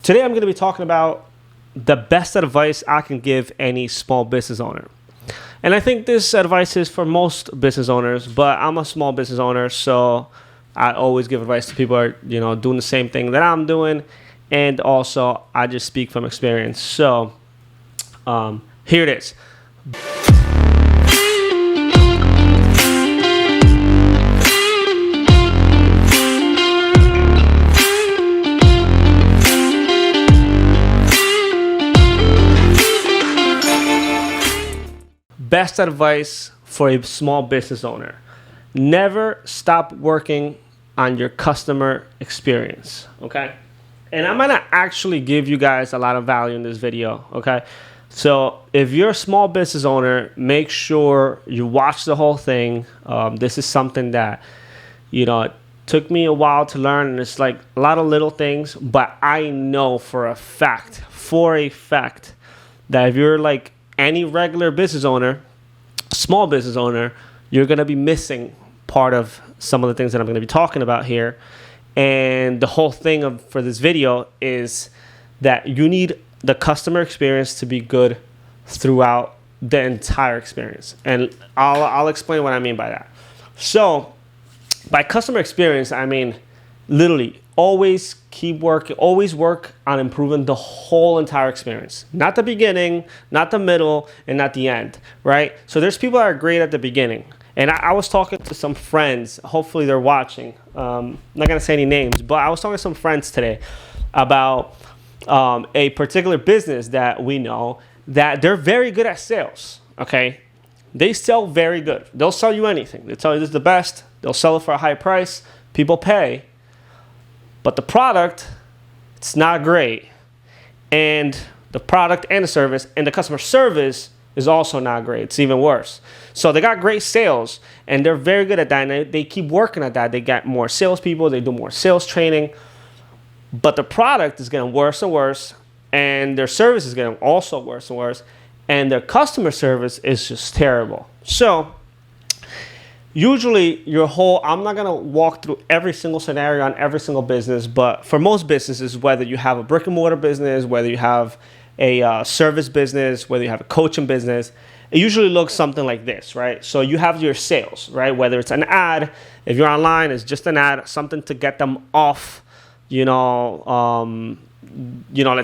Today I'm going to be talking about the best advice I can give any small business owner. And I think this advice is for most business owners, but I'm a small business owner, so I always give advice to people who are, doing the same thing that I'm doing. And also, I just speak from experience. So, here it is. Best advice for a small business owner. Never stop working on your customer experience, okay? And I'm gonna actually give you guys a lot of value in this video, okay? So if you're a small business owner, make sure you watch the whole thing. This is something that, it took me a while to learn, and it's like a lot of little things, but I know for a fact, that if you're like any regular business owner, small business owner, you're going to be missing part of some of the things that I'm going to be talking about here. And the whole thing for this video is that you need the customer experience to be good throughout the entire experience. And I'll explain what I mean by that. So by customer experience, I mean literally always keep working, always work on improving the whole entire experience. Not the beginning, not the middle, and not the end, right? So there's people that are great at the beginning. And I was talking to some friends, hopefully they're watching. I'm not gonna say any names, but I was talking to some friends today about a particular business that we know that they're very good at sales, okay? They sell very good. They'll sell you anything. They tell you this is the best. They'll sell it for a high price. People pay. But the product, it's not great. And the product and the service and the customer service is also not great. It's even worse. So they got great sales and they're very good at that. And they keep working at that. They got more salespeople. They do more sales training. But the product is getting worse and worse. And their service is getting also worse and worse. And their customer service is just terrible. So usually I'm not going to walk through every single scenario on every single business, but for most businesses, whether you have a brick and mortar business, whether you have a service business, whether you have a coaching business, it usually looks something like this, right? So you have your sales, right? Whether it's an ad, if you're online, it's just an ad, something to get them off, let's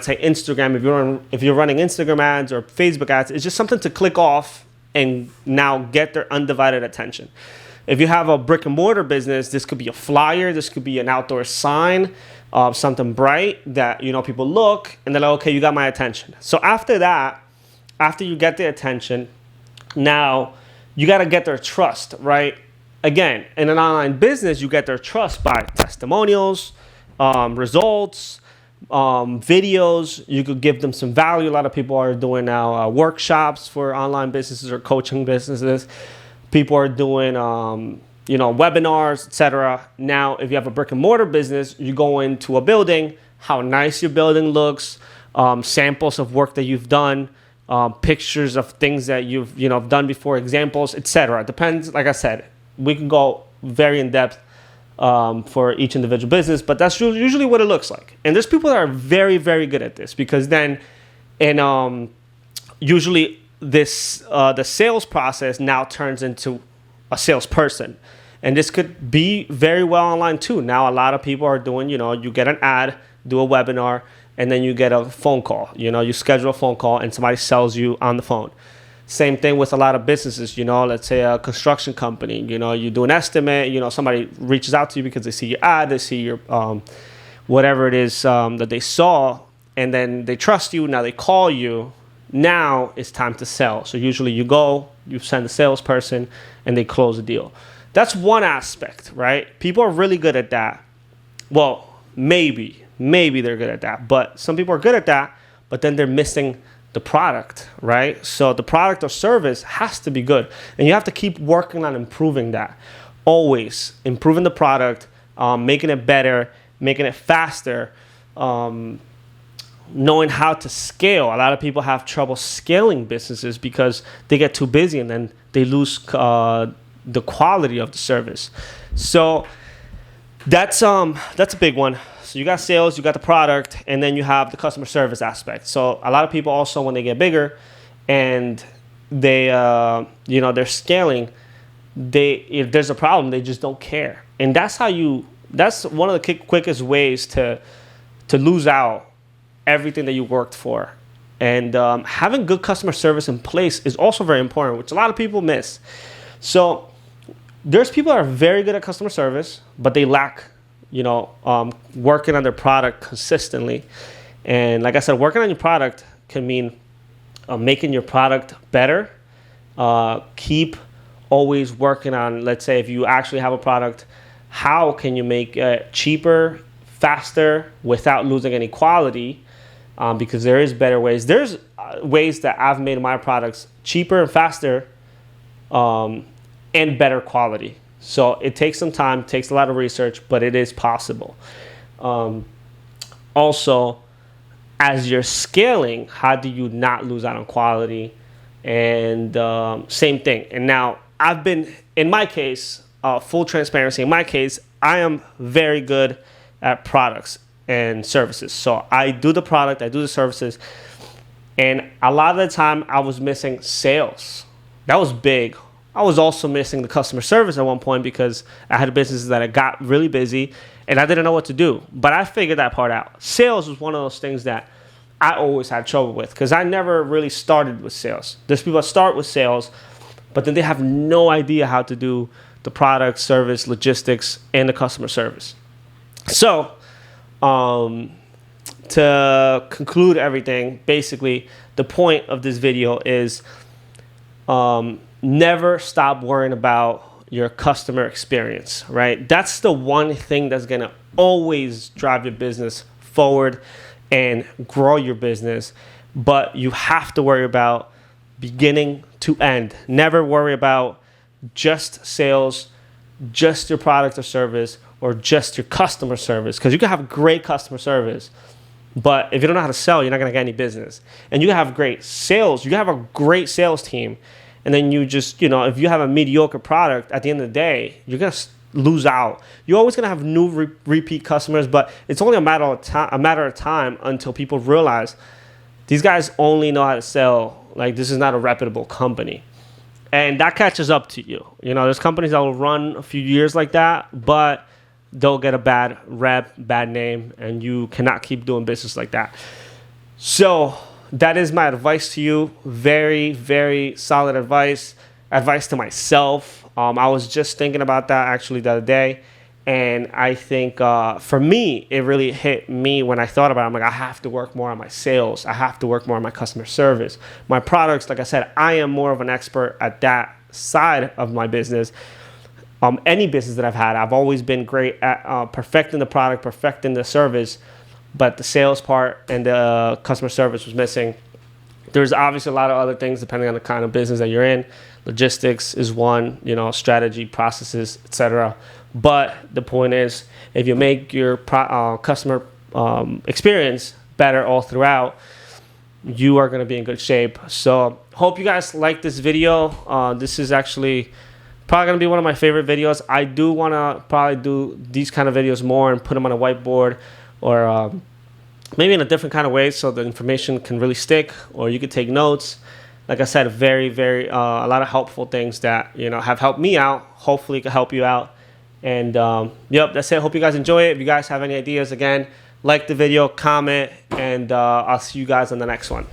say Instagram. If you're running Instagram ads or Facebook ads, it's just something to click off and now get their undivided attention. If you have a brick and mortar business, this could be a flyer, this could be an outdoor sign, something bright that, people look and they're like, okay, you got my attention. So after that, after you get their attention, now you got to get their trust, right? Again, in an online business, you get their trust by testimonials, results, videos. You could give them some value. A lot of people are doing now workshops for online businesses or coaching businesses. People are doing webinars, etc. Now if you have a brick and mortar business, you go into a building, how nice your building looks, samples of work that you've done, pictures of things that you've done before, examples, etc. Depends. Like I said, we can go very in depth for each individual business, but that's usually what it looks like. And there's people that are very, very good at this because then, usually this the sales process now turns into a salesperson, and this could be very well online too. Now a lot of people are doing, you get an ad, do a webinar, and then you get a phone call. You schedule a phone call, and somebody sells you on the phone. Same thing with a lot of businesses, let's say a construction company, you do an estimate, somebody reaches out to you because they see your ad, they see your, whatever it is that they saw, and then they trust you. Now they call you. Now it's time to sell. So usually you send a salesperson and they close the deal. That's one aspect, right? People are really good at that. Well, maybe they're good at that, but some people are good at that, but then they're missing the product, right? So the product or service has to be good, and you have to keep working on improving that. Always improving the product, making it better, making it faster, knowing how to scale. A lot of people have trouble scaling businesses because they get too busy and then they lose the quality of the service. So That's a big one. So you got sales, you got the product, and then you have the customer service aspect. So a lot of people also, when they get bigger and they they're scaling, if there's a problem, they just don't care. And that's one of the quickest ways to lose out everything that you worked for. And having good customer service in place is also very important, which a lot of people miss. So there's people that are very good at customer service, but they lack, working on their product consistently. And like I said, working on your product can mean making your product better. Keep always working on, let's say, if you actually have a product, how can you make it cheaper, faster, without losing any quality? Because there is better ways. There's ways that I've made my products cheaper and faster, and better quality. So it takes some time, takes a lot of research, but it is possible. Also, as you're scaling, how do you not lose out on quality? And same thing. And now in my case, full transparency, in my case, I am very good at products and services. So I do the product, I do the services, and a lot of the time I was missing sales. That was big. I was also missing the customer service at one point because I had businesses that I got really busy and I didn't know what to do. But I figured that part out. Sales was one of those things that I always had trouble with because I never really started with sales. There's people that start with sales, but then they have no idea how to do the product, service, logistics, and the customer service. So, to conclude everything, basically, the point of this video is never stop worrying about your customer experience, right? That's the one thing that's going to always drive your business forward and grow your business. But you have to worry about beginning to end. Never worry about just sales, just your product or service, or just your customer service. Because you can have great customer service, but if you don't know how to sell, you're not going to get any business. And you can have great sales. You can have a great sales team. And then you just, if you have a mediocre product, at the end of the day, you're going to lose out. You're always going to have new repeat customers, but it's only a matter of time until people realize these guys only know how to sell. Like, this is not a reputable company. And that catches up to you. There's companies that will run a few years like that, but they'll get a bad rep, bad name, and you cannot keep doing business like that. So that is my advice to you. Very, very solid advice. Advice to myself. I was just thinking about that actually the other day. And I think for me, it really hit me when I thought about it. I'm like, I have to work more on my sales. I have to work more on my customer service. My products, like I said, I am more of an expert at that side of my business. Any business that I've had, I've always been great at perfecting the product, perfecting the service. But the sales part and the customer service was missing. There's obviously a lot of other things depending on the kind of business that you're in. Logistics is one, strategy, processes, etc. But the point is, if you make your customer experience better all throughout, you are going to be in good shape. So hope you guys like this video. This is actually probably going to be one of my favorite videos. I do want to probably do these kind of videos more and put them on a whiteboard, or maybe in a different kind of way so the information can really stick, or you could take notes. Like I said, very, very, a lot of helpful things that, have helped me out. Hopefully it can help you out. And, that's it. Hope you guys enjoy it. If you guys have any ideas, again, like the video, comment, and I'll see you guys on the next one.